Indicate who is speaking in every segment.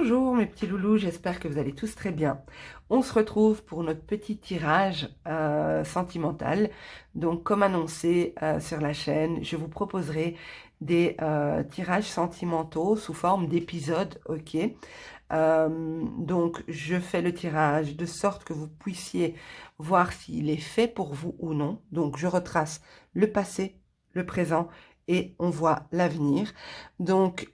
Speaker 1: Bonjour mes petits loulous, j'espère que vous allez tous très bien. On se retrouve pour notre petit tirage sentimental. Donc comme annoncé sur la chaîne, je vous proposerai des tirages sentimentaux sous forme d'épisodes, ok. Donc je fais le tirage de sorte que vous puissiez voir s'il est fait pour vous ou non. Donc je retrace le passé, le présent et on voit l'avenir. Donc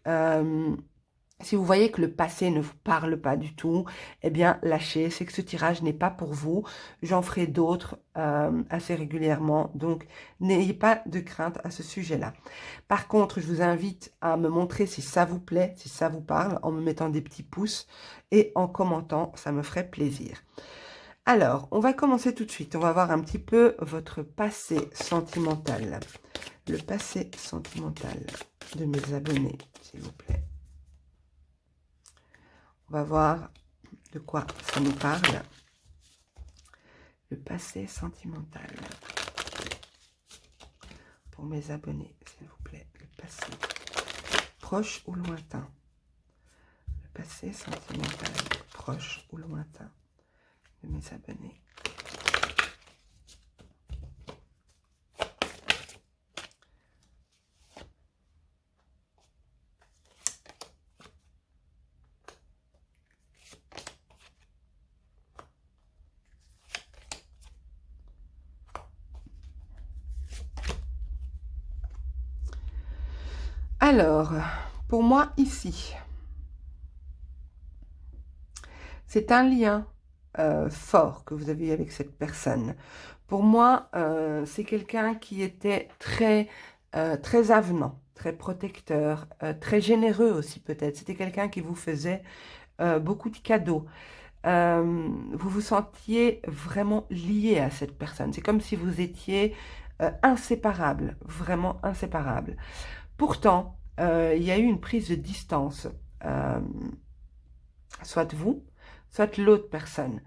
Speaker 1: si vous voyez que le passé ne vous parle pas du tout, eh bien, lâchez, c'est que ce tirage n'est pas pour vous. J'en ferai d'autres assez régulièrement, donc n'ayez pas de crainte à ce sujet-là. Par contre, je vous invite à me montrer si ça vous plaît, si ça vous parle, en me mettant des petits pouces et en commentant, ça me ferait plaisir. Alors, on va commencer tout de suite. On va voir un petit peu votre passé sentimental. Le passé sentimental de mes abonnés, s'il vous plaît. On va voir de quoi ça nous parle. Le passé sentimental. Pour mes abonnés, s'il vous plaît. Le passé. Proche ou lointain. Le passé sentimental. Proche ou lointain. De mes abonnés. Alors, pour moi, ici, c'est un lien fort que vous avez eu avec cette personne. Pour moi, c'est quelqu'un qui était très avenant, très protecteur, très généreux aussi peut-être. C'était quelqu'un qui vous faisait beaucoup de cadeaux. Vous vous sentiez vraiment lié à cette personne. C'est comme si vous étiez inséparables, vraiment inséparables. Pourtant, il y a eu une prise de distance, soit vous, soit l'autre personne.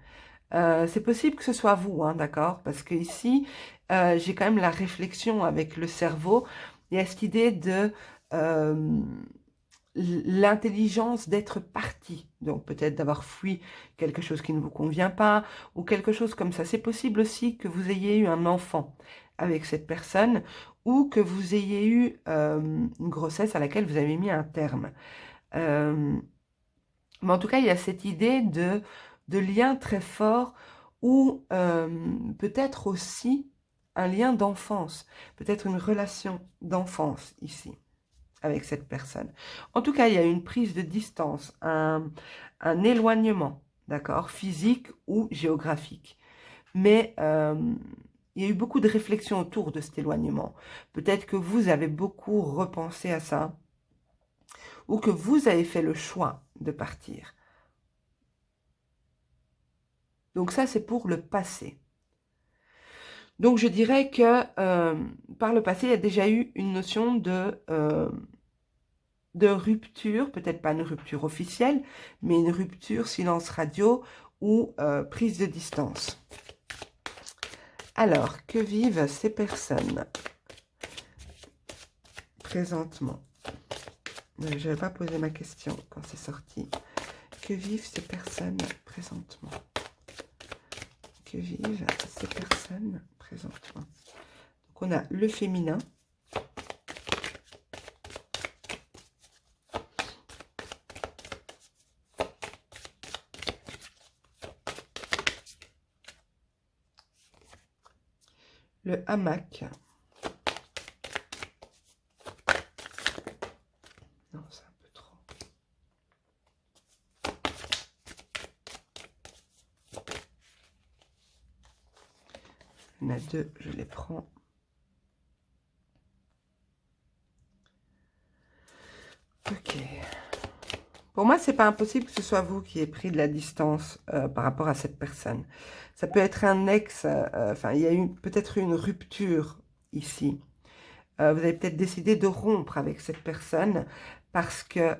Speaker 1: C'est possible que ce soit vous, hein, d'accord? Parce que ici, j'ai quand même la réflexion avec le cerveau. Il y a cette idée de l'intelligence d'être parti. Donc peut-être d'avoir fui quelque chose qui ne vous convient pas ou quelque chose comme ça. C'est possible aussi que vous ayez eu un enfant avec cette personne ou que vous ayez eu une grossesse à laquelle vous avez mis un terme. Mais en tout cas, il y a cette idée de lien très fort ou peut-être aussi un lien d'enfance, peut-être une relation d'enfance ici avec cette personne. En tout cas, il y a une prise de distance, un éloignement, d'accord, physique ou géographique. Mais il y a eu beaucoup de réflexions autour de cet éloignement. Peut-être que vous avez beaucoup repensé à ça ou que vous avez fait le choix de partir. Donc ça, c'est pour le passé. Donc je dirais que par le passé, il y a déjà eu une notion de rupture, peut-être pas une rupture officielle, mais une rupture silence radio ou prise de distance. Alors, que vivent ces personnes présentement? Je n'avais pas posé ma question quand c'est sorti. Que vivent ces personnes présentement? Que vivent ces personnes présentement? Donc, on a le féminin. Le hamac. Non, c'est un peu trop. Il y en a deux, je les prends. Ok. Pour moi, c'est pas impossible que ce soit vous qui ayez pris de la distance par rapport à cette personne. Ça peut être un ex, enfin, il y a eu peut-être une rupture ici. Vous avez peut-être décidé de rompre avec cette personne parce que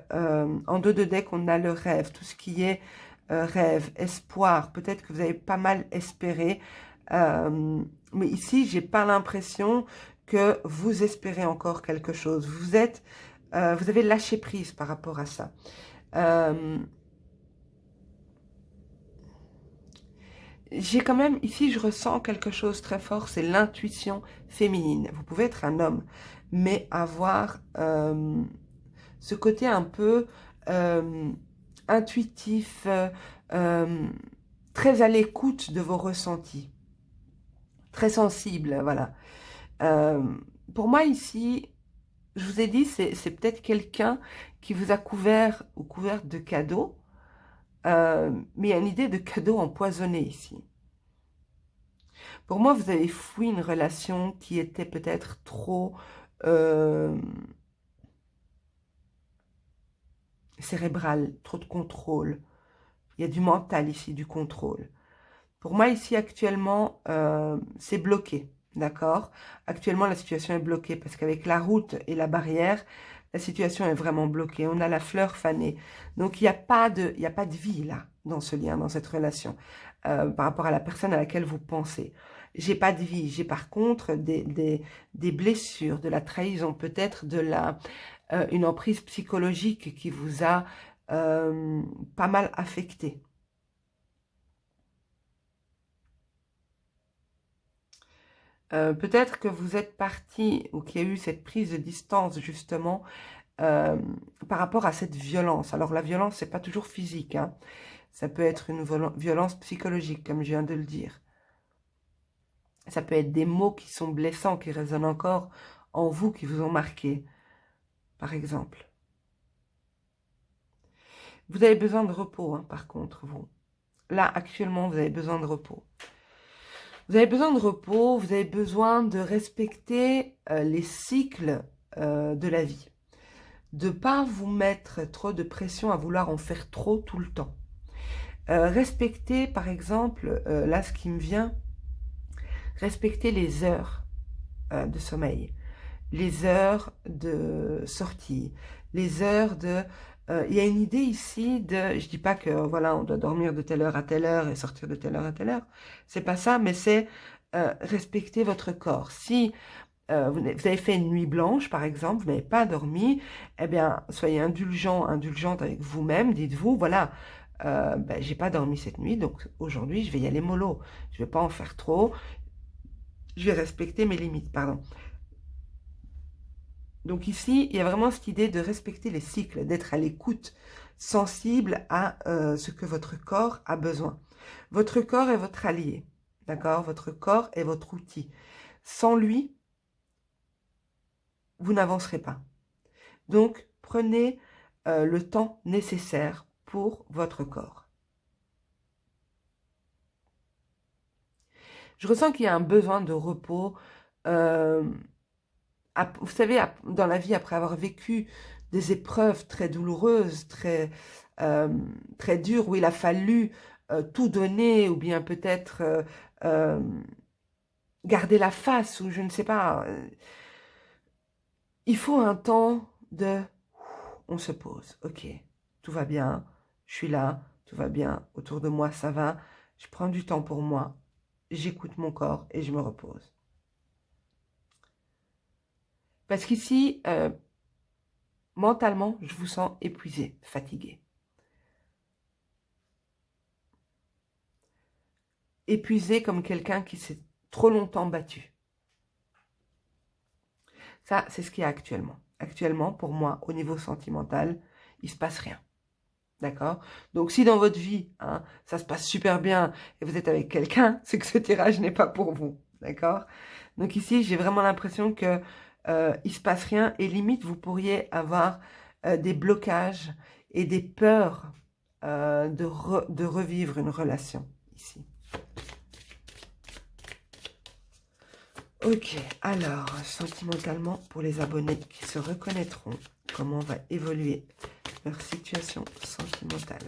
Speaker 1: en dos de deck, on a le rêve, tout ce qui est rêve, espoir. Peut-être que vous avez pas mal espéré, mais ici, j'ai pas l'impression que vous espérez encore quelque chose. Vous avez lâché prise par rapport à ça. j'ai quand même, ici, je ressens quelque chose très fort, c'est l'intuition féminine. Vous pouvez être un homme, mais avoir ce côté un peu intuitif, euh, très à l'écoute de vos ressentis, très sensible, voilà. Euh, pour moi, ici, je vous ai dit, c'est peut-être quelqu'un qui vous a couvert ou couverte de cadeaux, mais il y a une idée de cadeau empoisonné ici. Pour moi, vous avez fui une relation qui était peut-être trop cérébrale, trop de contrôle. Il y a du mental ici, du contrôle. Pour moi, ici, actuellement, c'est bloqué, d'accord? Actuellement, la situation est bloquée parce qu'avec la route et la barrière, la situation est vraiment bloquée. On a la fleur fanée. Donc, il y a pas de vie, là, dans ce lien, dans cette relation, par rapport à la personne à laquelle vous pensez. J'ai pas de vie. J'ai par contre des blessures, de la trahison, peut-être une emprise psychologique qui vous a pas mal affecté. Peut-être que vous êtes parti ou qu'il y a eu cette prise de distance justement euh, par rapport à cette violence. Alors la violence, c'est pas toujours physique, hein. Ça peut être une violence psychologique, comme je viens de le dire. Ça peut être des mots qui sont blessants, qui résonnent encore en vous, qui vous ont marqué, par exemple. Vous avez besoin de repos, hein, par contre, vous. Là, actuellement, vous avez besoin de repos. Vous avez besoin de repos, vous avez besoin de respecter les cycles de la vie. De ne pas vous mettre trop de pression à vouloir en faire trop tout le temps. Respectez, par exemple, là ce qui me vient, respectez les heures de sommeil, les heures de sortie, les heures de... Il y a une idée ici de... Je dis pas que voilà, on doit dormir de telle heure à telle heure et sortir de telle heure à telle heure. C'est pas ça, mais c'est respecter votre corps. Si vous avez fait une nuit blanche, par exemple, vous n'avez pas dormi, eh bien, soyez indulgent, indulgente avec vous-même. Dites-vous, voilà, ben, j'ai pas dormi cette nuit, donc aujourd'hui, je vais y aller mollo. Je vais pas en faire trop. Je vais respecter mes limites, pardon. Donc ici, il y a vraiment cette idée de respecter les cycles, d'être à l'écoute, sensible à ce que votre corps a besoin. Votre corps est votre allié, d'accord? Votre corps est votre outil. Sans lui, vous n'avancerez pas. Donc, prenez le temps nécessaire pour votre corps. Je ressens qu'il y a un besoin de repos. euh, Vous savez, dans la vie, après avoir vécu des épreuves très douloureuses, euh, très dures, où il a fallu tout donner, ou bien peut-être euh, garder la face, ou je ne sais pas. Il faut un temps de... On se pose, ok, tout va bien, je suis là, tout va bien, autour de moi ça va, je prends du temps pour moi, j'écoute mon corps et je me repose. Parce qu'ici, mentalement, je vous sens épuisé, fatigué. Épuisé comme quelqu'un qui s'est trop longtemps battu. Ça, c'est ce qu'il y a actuellement. Actuellement, pour moi, au niveau sentimental, il ne se passe rien. D'accord? Donc, si dans votre vie, hein, ça se passe super bien et vous êtes avec quelqu'un, c'est que ce tirage n'est pas pour vous. D'accord? Donc ici, j'ai vraiment l'impression que il se passe rien et limite, vous pourriez avoir des blocages et des peurs de revivre une relation ici. Ok, alors, sentimentalement, pour les abonnés qui se reconnaîtront, comment va évoluer leur situation sentimentale?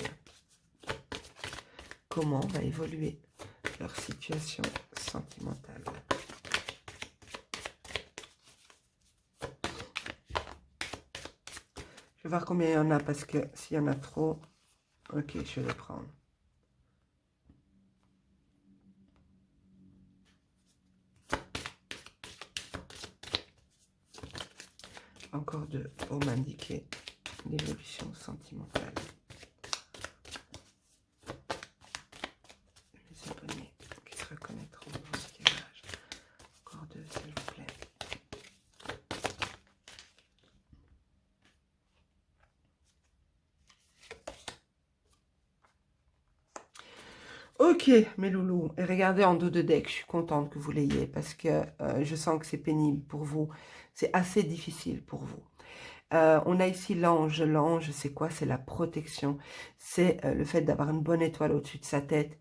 Speaker 1: Comment va évoluer leur situation sentimentale? Je vais voir combien il y en a, parce que s'il y en a trop, ok, je vais les prendre. Encore deux pour m'indiquer l'évolution sentimentale. Les abonnés. Ok, mes loulous, et regardez en dos de deck, je suis contente que vous l'ayez parce que je sens que c'est pénible pour vous, c'est assez difficile pour vous. On a ici l'ange. L'ange, c'est quoi? C'est la protection. C'est le fait d'avoir une bonne étoile au-dessus de sa tête.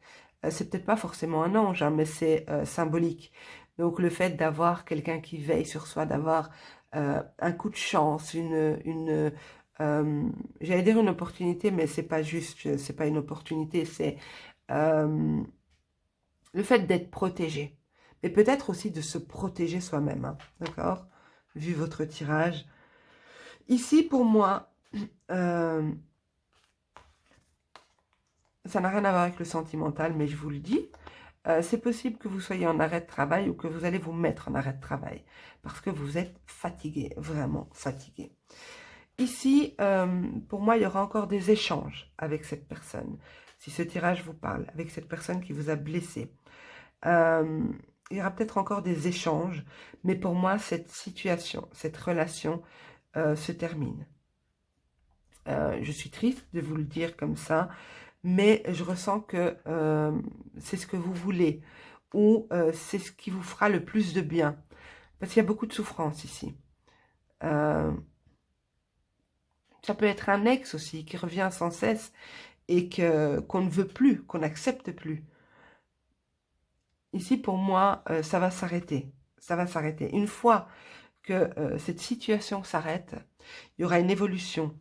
Speaker 1: C'est peut-être pas forcément un ange, hein, mais c'est symbolique. Donc le fait d'avoir quelqu'un qui veille sur soi, d'avoir un coup de chance, j'allais dire une opportunité, mais c'est pas juste, c'est pas une opportunité, c'est euh, le fait d'être protégé. Mais peut-être aussi de se protéger soi-même, hein, d'accord? Vu votre tirage. Ici, pour moi, euh, ça n'a rien à voir avec le sentimental, mais je vous le dis, c'est possible que vous soyez en arrêt de travail ou que vous allez vous mettre en arrêt de travail parce que vous êtes fatigué, vraiment fatigué. Ici, pour moi, il y aura encore des échanges avec cette personne. Si ce tirage vous parle, avec cette personne qui vous a blessé. Il y aura peut-être encore des échanges, mais pour moi, cette situation, cette relation se termine. Je suis triste de vous le dire comme ça, mais je ressens que c'est ce que vous voulez ou c'est ce qui vous fera le plus de bien. Parce qu'il y a beaucoup de souffrance ici. Ça peut être un ex aussi qui revient sans cesse et qu'on ne veut plus, qu'on n'accepte plus. Ici, pour moi, ça va s'arrêter. Ça va s'arrêter. Une fois que cette situation s'arrête, il y aura une évolution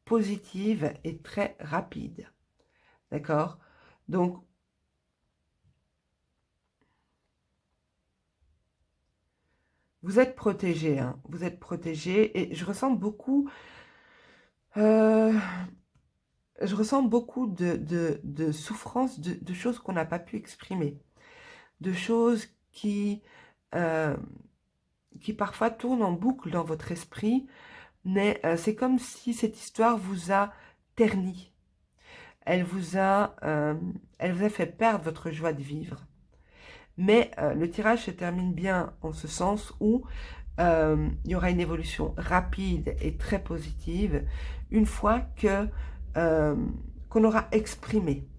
Speaker 1: positive et très rapide. D'accord? Donc, vous êtes protégé, hein, vous êtes protégé et euh, je ressens beaucoup de souffrance, de choses qu'on n'a pas pu exprimer, de choses euh, qui parfois tournent en boucle dans votre esprit, mais c'est comme si cette histoire vous a terni, elle vous a fait perdre votre joie de vivre. Mais le tirage se termine bien en ce sens où il y aura une évolution rapide et très positive une fois que qu'on aura exprimé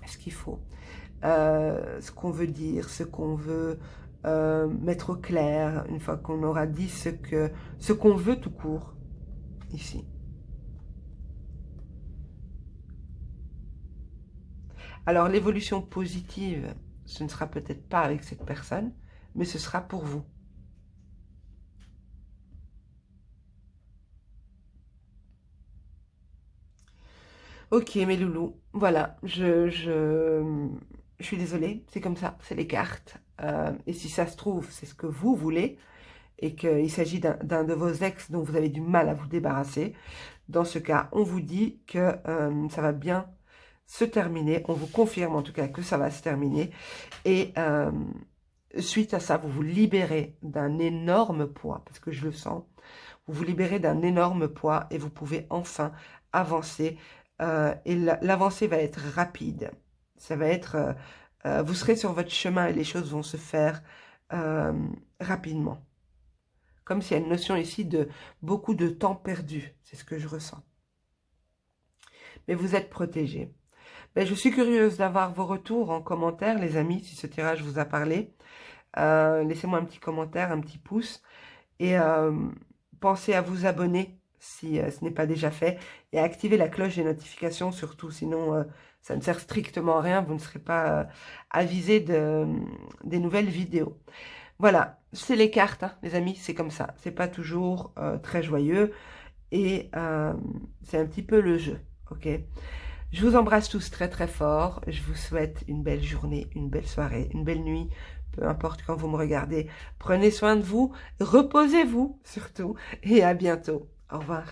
Speaker 1: ce qu'il faut, ce qu'on veut dire, ce qu'on veut mettre au clair, une fois qu'on aura dit ce qu'on veut tout court, ici. Alors l'évolution positive, ce ne sera peut-être pas avec cette personne, mais ce sera pour vous. Ok, mes loulous, voilà, je suis désolée, c'est comme ça, c'est les cartes. Et si ça se trouve, c'est ce que vous voulez, et qu'il s'agit d'un de vos ex dont vous avez du mal à vous débarrasser, dans ce cas, on vous dit que ça va bien se terminer, on vous confirme en tout cas que ça va se terminer, et suite à ça, vous vous libérez d'un énorme poids, parce que je le sens, vous vous libérez d'un énorme poids, et vous pouvez enfin avancer, et l'avancée va être rapide, ça va être, vous serez sur votre chemin et les choses vont se faire rapidement. Comme s'il y a une notion ici de beaucoup de temps perdu. C'est ce que je ressens. Mais vous êtes protégés. Ben, je suis curieuse d'avoir vos retours en commentaire, les amis, si ce tirage vous a parlé. Laissez-moi un petit commentaire, un petit pouce. Et pensez à vous abonner si ce n'est pas déjà fait. Et à activer la cloche des notifications surtout. Sinon, ça ne sert strictement à rien. Vous ne serez pas avisé des nouvelles vidéos. Voilà, c'est les cartes, hein, les amis, c'est comme ça. C'est pas toujours très joyeux et c'est un petit peu le jeu, ok? Je vous embrasse tous très très fort. Je vous souhaite une belle journée, une belle soirée, une belle nuit, peu importe quand vous me regardez. Prenez soin de vous, reposez-vous surtout et à bientôt. Au revoir.